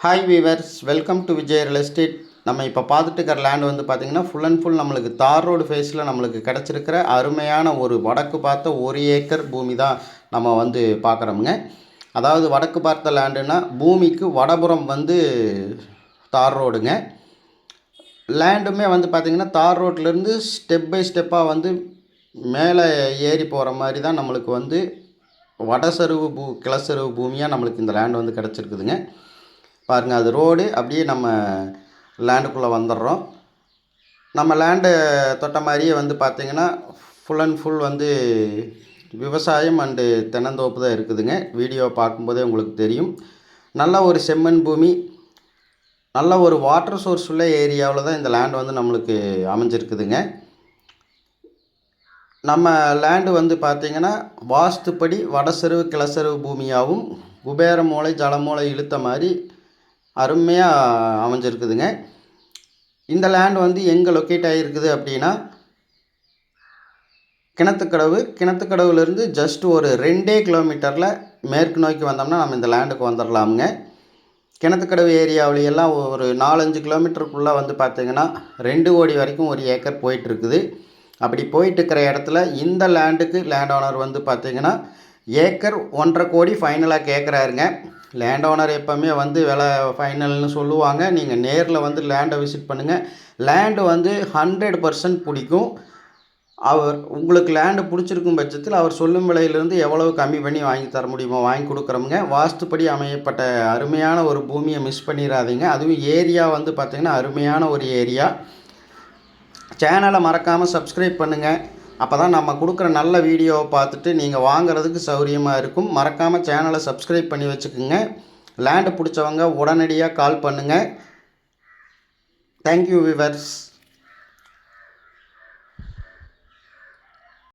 Hi viewers, welcome to Vijay real estate. நம்ம இப்போ பார்த்துட்டு இருக்கிற லேண்ட் வந்து பார்த்திங்கன்னா ஃபுல் அண்ட் ஃபுல் நம்மளுக்கு தார் ரோடு ஃபேஸில் நம்மளுக்கு கிடச்சிருக்கிற அருமையான ஒரு வடக்கு பார்த்த 1 ஏக்கர் பூமி தான் நம்ம வந்து பார்க்குறோமுங்க. அதாவது வடக்கு பார்த்த லேண்டுனா பூமிக்கு வடபுறம் வந்து தார் ரோடுங்க. லேண்டுமே வந்து பார்த்திங்கன்னா தார் ரோட்லேருந்து ஸ்டெப் பை ஸ்டெப்பாக வந்து மேலே ஏறி போகிற மாதிரி தான் நம்மளுக்கு வந்து வடசருவு கிளசருவு பூமியாக நம்மளுக்கு இந்த லேண்டு வந்து கிடச்சிருக்குதுங்க. பாருங்கள், அது ரோடு அப்படியே நம்ம லேண்டுக்குள்ளே வந்துடுறோம். நம்ம லேண்டை தொட்ட மாதிரியே வந்து பார்த்திங்கன்னா ஃபுல் அண்ட் ஃபுல் வந்து விவசாயம் அண்டு தென்னந்தோப்பு தான் இருக்குதுங்க. வீடியோ பார்க்கும்போதே உங்களுக்கு தெரியும். நல்ல ஒரு செம்மண் பூமி, நல்ல ஒரு வாட்டர் சோர்ஸ் உள்ள ஏரியாவில் தான் இந்த லேண்டு வந்து நம்மளுக்கு அமைஞ்சிருக்குதுங்க. நம்ம லேண்டு வந்து பார்த்திங்கன்னா வாஸ்துப்படி வடசருவு கிளசருவு பூமியாகவும் குபேர மூளை ஜலமூளை இழுத்த மாதிரி அருமையாக அமைஞ்சிருக்குதுங்க. இந்த லேண்ட் வந்து எங்கே லொக்கேட் ஆகிருக்குது அப்படின்னா கிணத்துக்கடவுலேருந்து ஜஸ்ட் ஒரு 2 கிலோமீட்டரில் மேற்கு நோக்கி வந்தோம்னா நம்ம இந்த லேண்டுக்கு வந்துடலாமுங்க. கிணத்துக்கடவு ஏரியாவிலையெல்லாம் ஒரு 4-5 கிலோமீட்டருக்குள்ளே வந்து பார்த்திங்கன்னா 2 கோடி வரைக்கும் 1 ஏக்கர் போயிட்டுருக்குது. அப்படி போயிட்டுருக்கிற இடத்துல இந்த லேண்டுக்கு லேண்ட் ஓனர் வந்து பார்த்திங்கன்னா ஏக்கர் 1.5 கோடி ஃபைனலாக கேட்குறாருங்க. லேண்ட் ஓனர் எப்போவுமே வந்து விலை ஃபைனல்னு சொல்லுவாங்க. நீங்கள் நேரில் வந்து லேண்டை விசிட் பண்ணுங்கள். லேண்டு வந்து 100% பிடிக்கும். அவர் உங்களுக்கு லேண்டு பிடிச்சிருக்கும் பட்சத்தில் அவர் சொல்லும் விலையிலேருந்து எவ்வளவு கம்மி பண்ணி வாங்கி தர முடியுமோ வாங்கி கொடுக்குறோமுங்க. வாஸ்துப்படி அமையப்பட்ட அருமையான ஒரு பூமியை மிஸ் பண்ணிடாதீங்க. அதுவும் ஏரியா வந்து பார்த்திங்கன்னா அருமையான ஒரு ஏரியா. சேனலை மறக்காமல் சப்ஸ்கிரைப் பண்ணுங்கள். அப்போ தான் நம்ம கொடுக்குற நல்ல வீடியோவை பார்த்துட்டு நீங்கள் வாங்குறதுக்கு சௌரியமாக இருக்கும். மறக்காமல் சேனலை சப்ஸ்கிரைப் பண்ணி வச்சுக்கோங்க. லேண்டு பிடிச்சவங்க உடனடியாக கால் பண்ணுங்கள். Thank you viewers.